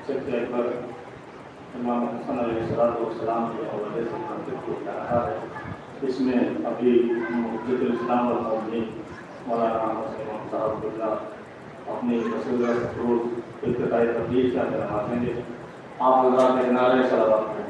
سب اکبر امام حسن علیہ السلام کے حوالے سے منطق کو جا رہا ہے. اس میں ابھی محدث الاسلام والمومنین مولانا حسین صاحب اللہ اپنی مسئلہ روز ابتدائی تبدیل کیا کرواتے ہیں. آپ حضرات کے نعرے صلوات کریں.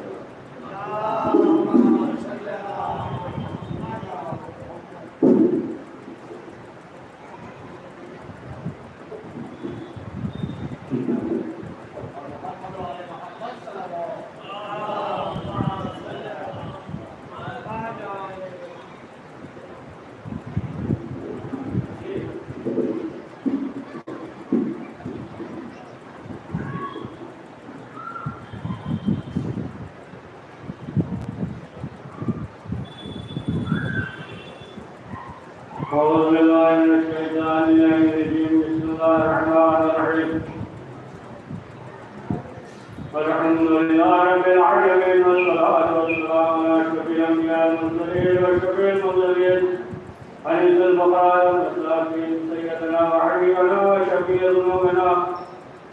أعوذ بالله من الشيطان الرجيم. بسم الله الرحمن الرحيم. الحمد لله رب العالمين والصلاة والسلام على أشرف الأنبياء والمرسلين وشفيع المرسلين أنس البقاء والمساكين سيدنا وحبيبنا وشفيع ذنوبنا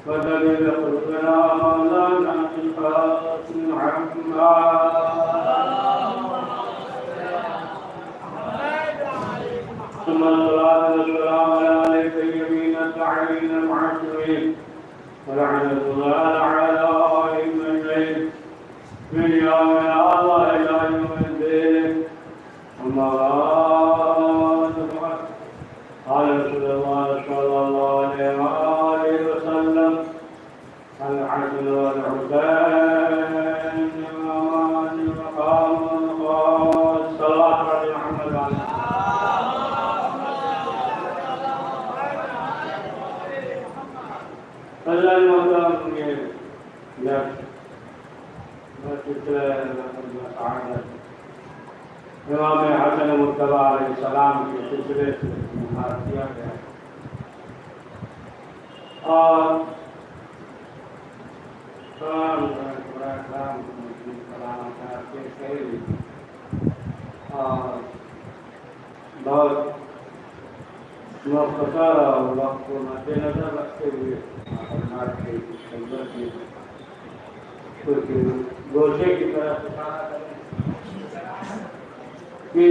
وذليل قلوبنا مولانا القاسم محمد. ثم الصلاة والسلام على الطيبين الطاهرين المعصومين ولعنة الله على أئمتهم من يوم الله إلى يوم الدين. أما بعد قال رسول الله صلى الله عليه وسلم الحسن والحسين إمامان مقام الصلاة على محمد وعلى اللہ المحترم یہ امام حسن مجتبی علیہ السلام کے سلسلے سے مہار کیا گیا اور سلام اور بہت مختصر اور وقت کو مد نظر رکھتے ہوئے گوشے کی طرف کہ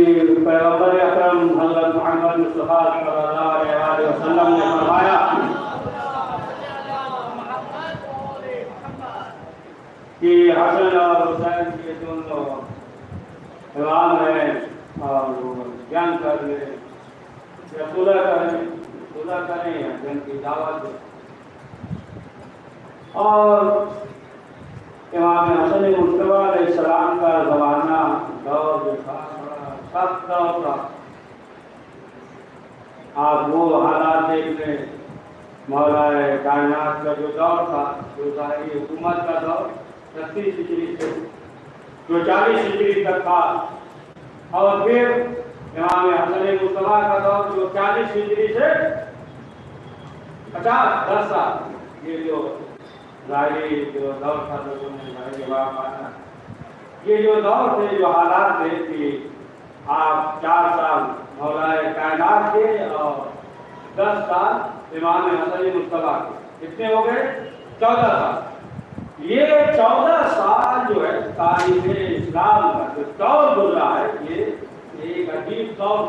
پیغمبر اکرم حضرت محمد مصطفیٰ صلی اللہ علیہ وسلم نے فرمایا کہ حسن اور حسین کے دونوں امام ہیں اور وہ جنگ کر لیں یا صلح کریں یا جنگ کی دعوت دیں. اور امام حسن مجتبی علیہ السلام کا زمانہ دور سخت دور تھا. آپ وہ حالات دیکھ لیں مولا کائنات کا جو دور تھا جو ظاہری حکومت کا دور 30 ہجری سے جو 40 ہجری تک تھا اور پھر امام حسن مجتبی کا دور جو 40 ہجری سے 10 سال یہ جو ظاہری جو دور تھا لوگوں نے ظاہری جواب مانا. یہ جو دور تھے جو حالات تھے کہ آپ 4 سال مولا کائنات کے اور 10 سال امام حسن مجتبی کے کتنے ہو گئے 14 سال. یہ 14 سال جو ہے تاریخ اسلام کا جو دور گزرا ہے یہ ایک عجیب دور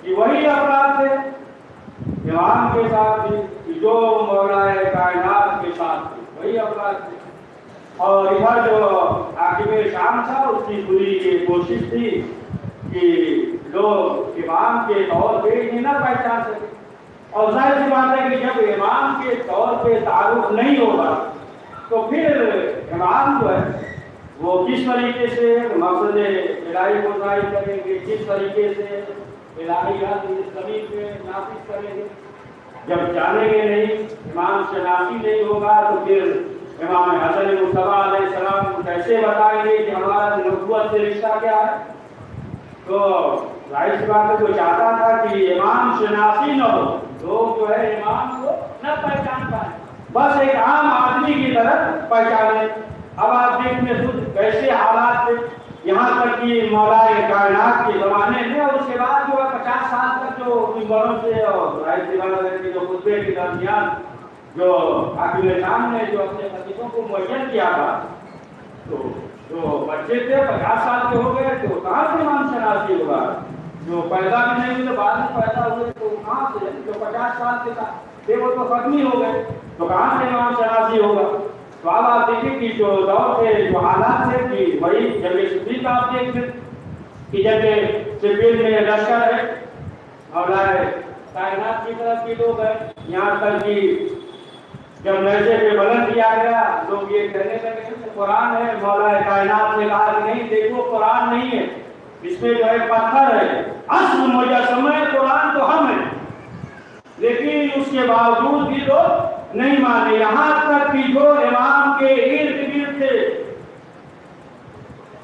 کہ وہی افراد تھے امام کے ساتھ بھی جو مولا کائنات کے ساتھ تھے وہی افراد تھے. اور ادھر جو حاکم شام تھا اس کی پوری یہ کوشش تھی کہ لوگ امام کے طور پہ انہیں نہ پہچان سکے. اور ظاہر سی بات ہے کہ جب امام کے طور پہ تعارف نہیں ہوگا تو پھر امام جو ہے وہ کس طریقے سے مقصد الہی کو ظاہر کریں گے, کس طریقے سے الہیات اس زمین پہ نافذ کریں گے. جب جانیں گے نہیں, امام شناسی نہیں ہوگا تو پھر امام حسن مجتبی علیہ السلام کیسے بتائیں گے کہ ہمارا نبوت سے رشتہ کیا ہے. تو ظاہر سی بات ہے جو چاہتا تھا کہ امام شناسی نہ ہو, لوگ جو ہے امام کو نہ پہچان پائیں, بس ایک عام آدمی کی طرح پہچانے. اب آپ دیکھیں خود کیسے حالات تھے یہاں تک کہ مولا کائنات کے زمانے میں اور اس کے بعد جو 50 سال تک جو ممبروں سے اور ظاہر سی بات ہے کہ جو خطبے کے درمیان جو حاکم شام نے جو اپنے خطیبوں کو معین کیا تھا، تو جو بچے تھے 50 سال کے ہو گئے تو کہاں سے امام شناسی ہوگا؟ جو پیدا بھی نہیں ہوئے بعد میں پیدا ہوئے تو کہاں سے؟ جو 50 سال کے تھے وہ تو ختم ہی ہو گئے، تو کہاں سے امام شناسی ہوگا؟ تو اب آپ دیکھیں کہ جو دور تھے، جو حالات تھے، کہ وہی جنگ صفین کا آپ دیکھ لیں کہ جنگ صفین میں لشکر ہے، مولا کائنات کی طرف کے لوگ ہیں، یہاں تک کہ جب نیزے پہ بلند کیا گیا لوگ یہ کہنے لگے کہ قرآن ہے، مولا کائنات نے کہا کہ نہیں، دیکھو قرآن نہیں ہے، اس میں جو ہے پتھر ہے، اصل مجسمہ قرآن تو ہم ہیں، لیکن اس کے باوجود بھی لوگ نہیں مانے، یہاں تک کہ جو امام کے ارد گرد تھے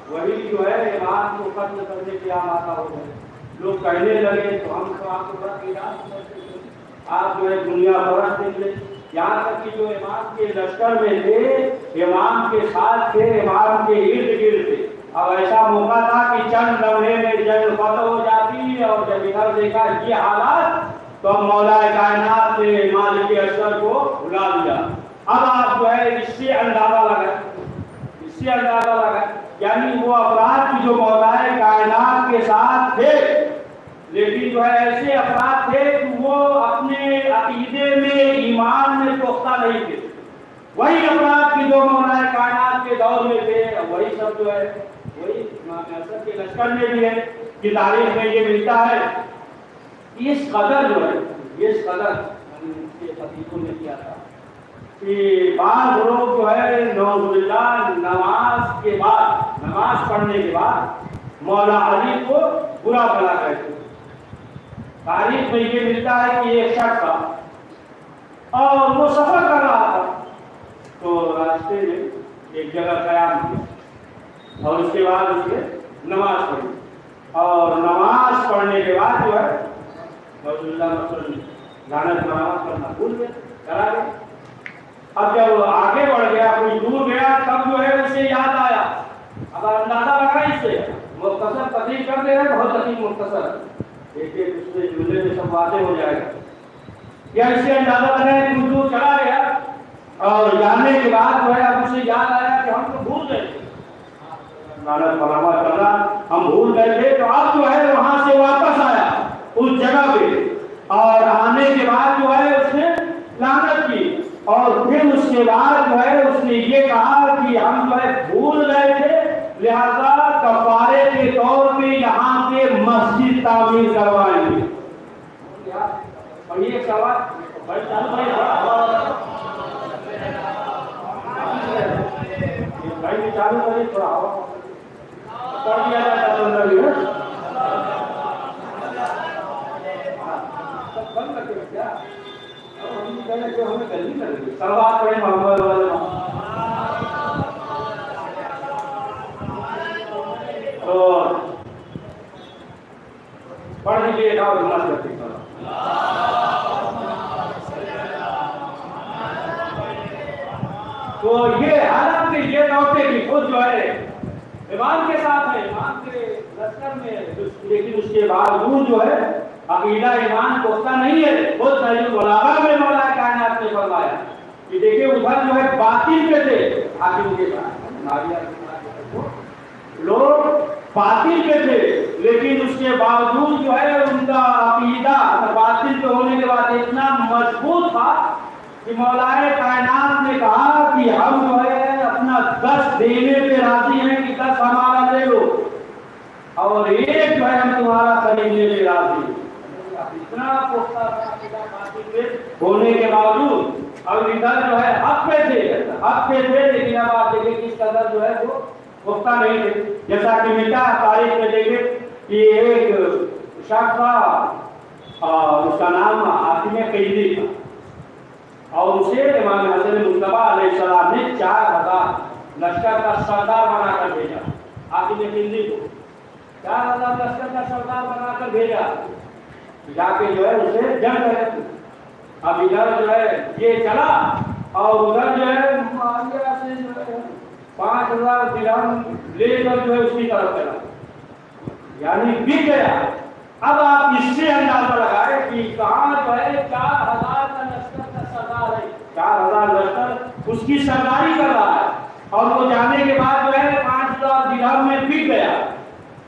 وہی جو ہے امام کو قتل کرنے کے آمادہ ہو گئے۔ لوگ کہنے لگے تو ہم تو آپ کو بڑا اعلان کرتے ہیں، آپ جو ہے دنیا پرست نکلے، یہاں تک کہ جو امام کے لشکر میں تھے، امام کے ساتھ تھے، امام کے ارد گرد تھے۔ اب ایسا موقع تھا کہ چند لمحے میں جنگ فتح ہو جاتی، اور جب ادھر دیکھا یہ حالات تو اب مولا کائنات نے مالک اشرف کو بلا دیا۔ اب آپ جو ہے اس سے اندازہ لگا یعنی وہ افراد کی جو مولا کائنات کے ساتھ تھے، لیکن جو ہے ایسے افراد تھے کہ وہ اپنے عقیدے میں، ایمان میں پختہ نہیں تھے۔ وہی افراد کی جو مولا کائنات کے دور میں تھے، وہی سب جو ہے وہی امام حسن کے لشکر میں بھی ہے کہ تاریخ میں یہ ملتا ہے اس قدر جو ہے، اس قدر ان کے خطیبوں نے کیا تھا کہ بعض لوگ جو ہے نعوذ باللہ نماز پڑھنے کے بعد مولا علی کو برا بھلا کہتے ہیں۔ تاریخ میں یہ ملتا ہے کہ ایک شخص تھا اور وہ سفر کر رہا تھا، تو راستے میں ایک جگہ قیام کیا اور اس کے بعد اس نے نماز پڑھی، اور نماز پڑھنے کے بعد جو ہے رسول اللہ وسلم لعنت مرامت کرنا بھول گئے، کرا گئے۔ اب جب آگے بڑھ گیا، کچھ دور گیا، تب جو ہے اسے یاد آیا۔ اب اندازہ لگا اس سے مختصر تقریر کر دے رہے، بہت عظیم مختصر، ایک ایک اس میں جملے میں سب واضح ہو جائے گا۔ یا اس سے اندازہ لگا کہ کچھ دور چلا گیا اور جانے کے بعد جو ہے اب اسے یاد آیا کہ ہم تو بھول گئے تھے، لعنت مرامت کرنا ہم بھول گئے تھے۔ تو اب جو ہے وہاں سے واپس آیا اس جگہ پہ، اور آنے کے بعد جو ہے اس نے لعنت کی، اور پھر اس کے بعد جو ہے اس نے یہ کہا کہ ہم جو ہے بھول گئے تھے، لہذا کفارے کے طور پہ یہاں پہ مسجد تعمیر کروائیں گے۔ اور یہ سوال چالو کریے، تھوڑا ہوا پڑھ دیا جاتا سلوات پڑھیں محمد والے اور پڑھ لیجیے گا اور نماز کرتے ہیں۔ تو یہ حالانکہ یہ لوٹے کی خود جو ہے امام کے ساتھ ہے، امام کے لشکر میں، لیکن اس کے باوجود جو ہے عقیدہ ایمان پختہ نہیں ہے۔ خود نہج البلاغہ میں مولا کائنات نے فرمایا کہ دیکھیں ادھر جو ہے باطل پہ تھے، حاکم کے لوگ باطل پہ تھے، لیکن اس کے باوجود جو ہے ان کا عقیدہ باطل پہ ہونے کے بعد اتنا مضبوط تھا کہ مولا کائنات نے کہا کہ ہم جو ہے اپنا 10 دینے پہ راضی ہیں کہ 10 ہمارا لے لو، اور ایک جو ہے ہم تمہارا خریدنے پہ راضی ہیں۔ اتنا پختہ باطل پہ ہونے کے باوجود اب ادھر جو ہے حق پہ تھے، لیکن اب آپ دیکھیں کس قدر جو ہے وہ پختہ نہیں تھے۔ جیسا کہ ملتا ہے تاریخ میں دیکھیں کہ ایک شخص تھا اور اس کا نام حاتم قیدی تھا، اور اسے امام حسن مصطفیٰ علیہ السلام نے 4000 لشکر کا سردار بنا کر بھیجا۔ حاتم قیدی کو 4000 لشکر کا سردار بنا کر بھیجا، جا کے جو ہے اسے جنگ کرے۔ اب ادھر جو ہے یہ چلا اور ادھر جو ہے معاویہ سے جو ہے 5000 درہم لے کر جو ہے اس کی طرف چلا، یعنی بک گیا۔ اب آپ اس سے اندازہ لگائے کہ کہاں جو ہے 4000 کا لشکر کا سردار ہے، 4000 لشکر اس کی سرداری کر رہا ہے، اور وہ جانے کے بعد جو ہے 5000 درہم میں بک گیا۔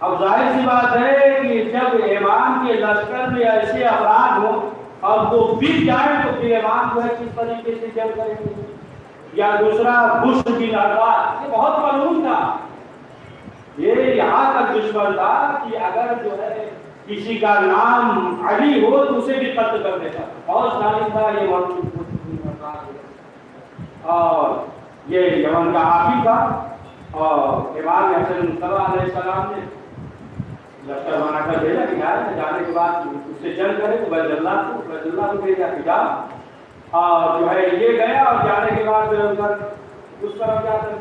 اب ظاہر سی بات ہے کہ جب امام کے لشکر میں ایسے افراد ہوں اور وہ بک جائیں تو پھر امام جو ہے کس طریقے سے جنگ کریں گے؟ یا دوسرا بشر بن عباد، یہ بہت معلوم تھا، یہ یہاں تک دشمن تھا کہ اگر جو ہے کسی کا نام علی ہو تو اسے بھی قتل کر دیتا، بہت ظالم تھا یہ اور یہ یمن کا حاکم تھا۔ اور امام حسن مصطفیٰ علیہ السلام نے لشکر بنا کر بھیجا کہ جانے کے بعد اس سے جنگ کرے تو بیت اللہ کو بھیجا کہ جا، اور جو ہے یہ گیا اور جانے کے بعد اس طرف جا کر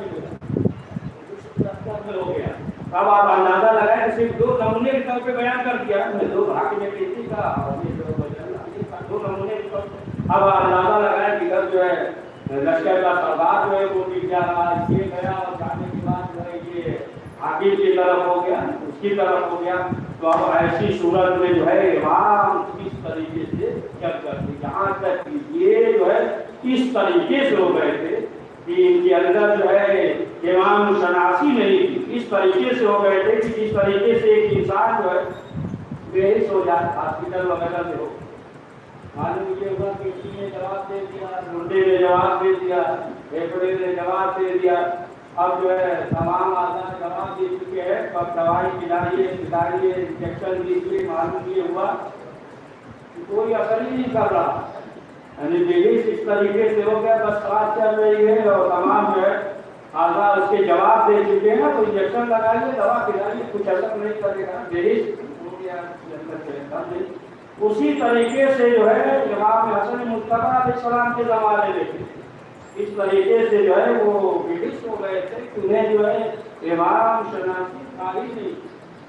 ہو گیا۔ اب آپ اندازہ لگائیں، صرف 2 نمونے کے طور پہ بیان کر دیا، 2 بھاگ میں کسی کا اور یہ 2 نمونے کے طور پہ۔ اب اندازہ لگائیں کہ جب جو ہے لشکر کا سردار جو ہے وہ بھی کیا رہا، یہ گیا اور جانے کے بعد جو ہے یہ حاکم کی طرف ہو گیا، اس کی طرف ہو گیا، تو اب ایسی صورت میں جو ہے امام کس طریقے سے چل کرتے، جہاں تک کہ یہ جو ہے اس طریقے سے ہو گئے تھے کہ ان کے اندر جو ہے امام شناسی نہیں تھی، اس طریقے سے ہو گئے تھے کہ جس طریقے سے ایک انسان جو ہے بے ہوش ہو جائے ہاسپٹل وغیرہ میں ہو، معلوم یہ ہوا کہ کسی نے جواب دے دیا، گردے نے جواب دے دیا، پھیپھڑے نے جواب دے دیا، اب جو ہے تمام اعضاء جواب دے چکے ہیں، اب دوائی پلائیے انجیکشن دیجیے، معلوم یہ ہوا کہ کوئی اثر ہی نہیں کر رہا، یعنی بےہوش اس طریقے سے ہو گیا، بس سانس چل رہی ہے اور تمام جو ہے اعضاء اس کے جواب دے چکے ہیں، تو انجیکشن لگائیے، دوا پلائیے، کچھ اثر نہیں کرے گا، بےہوش ہو گیا، اسی طریقے سے جو ہے امام حسن مصطفیٰ علیہ السلام کے زمانے میں اس طریقے سے جو ہے وہ بےہوش ہو گئے تھے کہ انہیں جو ہے امام شناسی کاری نہیں،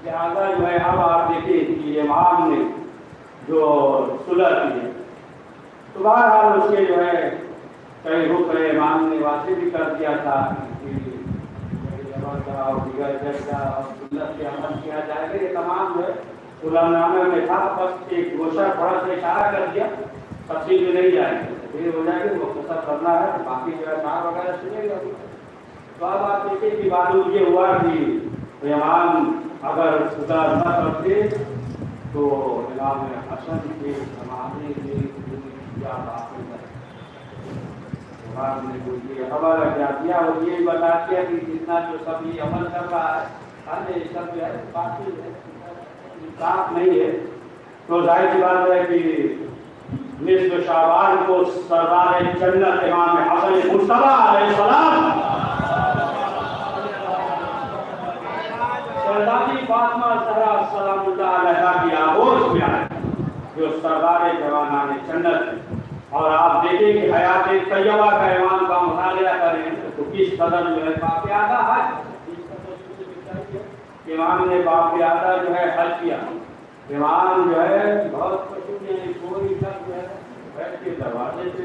لہٰذا جو ہے اب آپ دیکھیں کہ امام نے جو صلح کی ہے تو بہرحال اس کے جو ہے کئی رکن امام نے واضح بھی کر دیا تھا کہ اور دیگر جگہ اور سنت کے عمل کیا جائے گا، یہ تمام جو ہے صلح نامے میں تھا، بس ایک گوشہ تھوڑا سا اشارہ کر دیا، تفصیل میں نہیں جائیں گے، پھر ہو جائے گی مختصر کرنا ہے، باقی جو ہے اشعار وغیرہ سنے گا۔ تو اب آپ دیکھیں کہ معلوم یہ ہوا کہ امام اگر خدا نہ کرتے تو امام حسن کے زمانے میں کیا بات نے یہ خبر کیا دیا، اور یہ بتا دیا کہ جتنا جو سب یہ عمل کر رہا ہے یہ سب جو ہے باقی صاف نہیں ہے، تو ظاہر سی بات ہے کہ نصف شعبان کو سردار جنت امام حسن مصطفیٰ علیہ السلام سرداری فاطمہ زہرا سلام اللہ علیہا کی آغوش میں آئے جو سردار جوانان جنت ہے، اور آپ دیکھیں کہ حیات طیبہ کا امام کا مطالعہ کریں تو کس قدر جو ہے باقیادہ حج، امام نے باقیادہ جو ہے حج کیا، امام جو ہے بہت پسند ہے، کوئی شخص جو ہے بیٹھ کے دروازے سے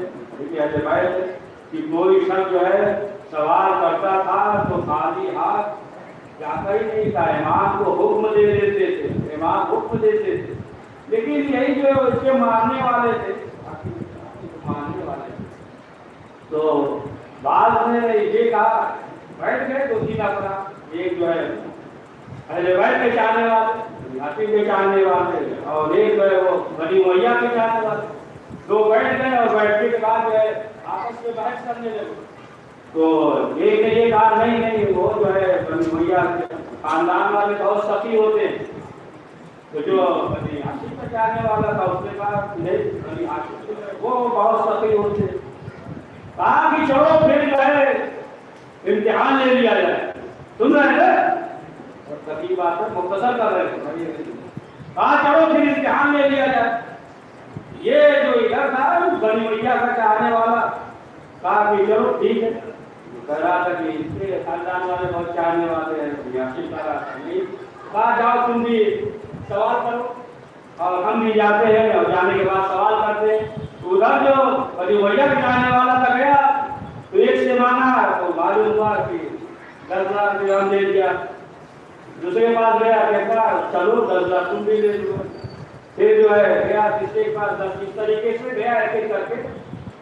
کہ کوئی شخص جو ہے سوال کرتا تھا تو خالی ہاتھ جاتا ہی نہیں تھا، امام کو حکم دے دیتے تھے، امام حکم دیتے تھے، لیکن یہی جو ہے اس کے ماننے والے تھے، تو بعد میں یہ کہا بیٹھ گئے 2-3 افراد، ایک جو ہے اہل بیت کے چاہنے والے، حاکم کے چاہنے والے، اور ایک جو ہے وہ بنی امیہ کے چاہنے والے، 2 بیٹھ گئے اور بیٹھنے کے بعد جو ہے آپس میں بحث کرنے لگے، تو ایک نے یہ کہا نہیں وہ جو ہے بنی امیہ کے خاندان والے بہت سخی ہوتے ہیں، تو جو بنی ہاشم کا چاہنے والا تھا اس نے کہا نہیں بنی ہاشم وہ بہت سخی ہوتے ہیں، کہا کہ چلو پھر جو ہے امتحان لے لیا جائے، سن رہے ہیں سبھی بات ہے مختصر کر رہے ہیں، کہا چلو پھر امتحان لے لیا جائے، یہ جو ادھر تھا بنی امیہ کا چاہنے والا کہا کہ چلو ٹھیک ہے، کہہ رہا تھا کہ اس کے خاندان والے بہت چاہنے والے ہیں، یاسین کہا جاؤ تم بھی سوال کرو، اور ہم بھی جاتے ہیں اور جانے کے بعد سوال کرتے ہیں، ادھر جو بنی امیہ کے چاہنے والا تھا گیا تو ایک سے مانا تو معلوم ہوا کہ 10,000 روپیہ دے دیا، دوسرے کے پاس گیا کہتا چلو 10,000 تم بھی لے لو، پھر جو ہے گیا تیسرے کے پاس 10، اس طریقے سے گیا ایک ایک کر کے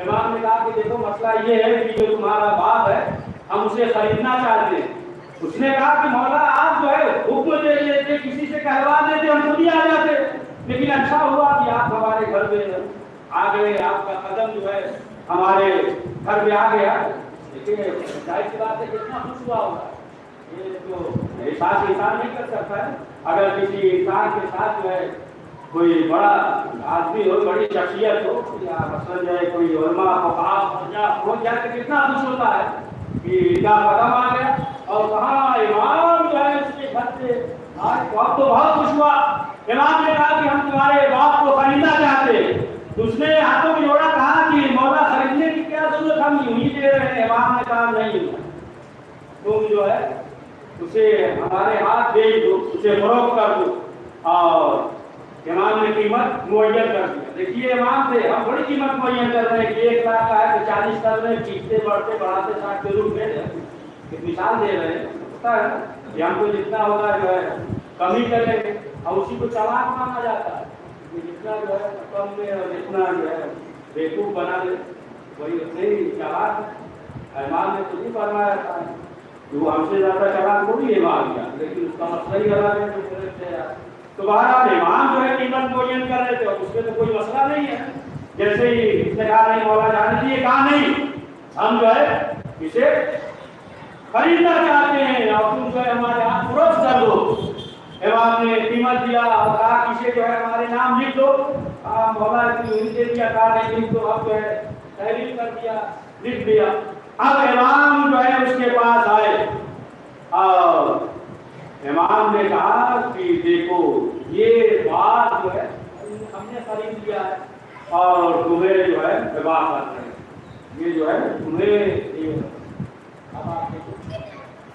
امام نے کہا کہ دیکھو مسئلہ یہ ہے کہ جو تمہارا باپ ہے ہم اسے خریدنا چاہتے ہیں. اس نے کہا کہ مولا آپ جو ہے حکم دے دیتے, کسی سے کہلوا دیتے, ہم خود ہی آ جاتے, لیکن اچھا ہوا کہ آپ ہمارے گھر میں آ گئے, آپ کا قدم جو ہے ہمارے گھر میں آ گیا. دیکھیے ظاہر سی بات ہے کتنا خوش ہوا ہوگا. یہ تو احساس انسان نہیں کر سکتا ہے. اگر کسی انسان کے ساتھ جو ہے کوئی بڑا آدمی ہو, بڑی شخصیت ہو, یا مثلاً جو ہے کوئی علماء ہو جائے تو کتنا خوش ہوتا ہے کہ ان کا قدم آ گیا. اور کہاں امام جو ہے اس کے گھر سے آج آپ تو بہت خوش ہوا. امام نے کہا کہ ہم تمہارے باپ کو خریدنا چاہتے ہیں. اس نے ہاتھوں میں جوڑا, کہا کہ مولا خریدنے کی کیا ضرورت, ہم یوں ہی دے رہے ہیں. امام نے کہا نہیں, تم جو ہے اسے ہمارے ہاتھ دے دو, اسے فروخت کر دو. اور امام نے قیمت معین کر دیا. دیکھیے امام سے ہم بڑی قیمت معین کر رہے ہیں کہ 1 لاکھ کا ہے تو 40 کر رہے ہیں, پیچھتے بڑھتے بڑھاتے 60 کے روپ میں ایک مثال دے رہے ہیں. پتا ہے کہ ہم کو جتنا ہوگا جو ہے کم ہی کریں گے, اور اسی کو چلاک مانا جاتا ہے. جتنا جو ہے کم میں اور جتنا جو ہے بیوقوف بنا لے وہی اتنے ہی چلاک ہے. امام نے تو نہیں فرمایا تھا کہ وہ ہم سے زیادہ چلاک تھوڑی امام کیا, لیکن اس کا مسئلہ ہی الگ ہے. تو بہرحال امام جو ہے قیمت معین کر رہے تھے, اس میں تو کوئی مسئلہ نہیں ہے. جیسے ہی اس نے کہا نہیں مولا جانے دیے, کہا نہیں ہم جو ہے اسے خریدنا چاہتے ہیں اور تم جو ہے ہمارے ہاتھ فروخت کر دو. امام نے قیمت دیا اور کہا کہ اسے جو ہے ہمارے نام لکھ دو. مولا کی دے دیا, کہا نہیں لکھ دو. اب جو ہے تحریر کر دیا, لکھ دیا. اب امام جو ہے اس کے پاس آئے اور امام نے کہا کہ دیکھو یہ بات جو ہے ہم نے خرید لیا ہے اور تمہیں جو ہے وبا کر رہے ہیں. یہ جو ہے تمہیں اب آپ نے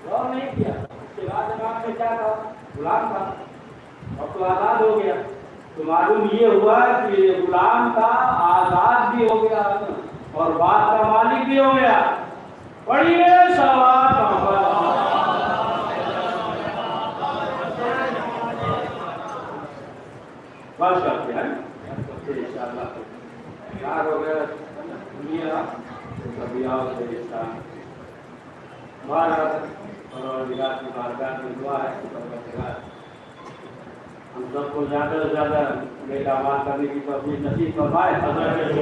غور نہیں کیا. اس کے بعد امام نے کیا کہا, غلام تھا اب تو آزاد ہو گیا. تو معلوم یہ ہوا کہ یہ غلام تھا, آزاد بھی ہو گیا اور بات کا مالک بھی ہو گیا. پڑھیے سوال بس کرتے ہیں انشاءاللہ. یار ہو گیا دنیا کبھی آؤ سے رشتہ بھارت اور کی بارگاہ میں دعا ہے ہم سب کو زیادہ سے زیادہ نیک اعمال کرنے کی توفیق نصیب فرمائے. حضرت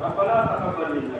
ربنا تقبل منا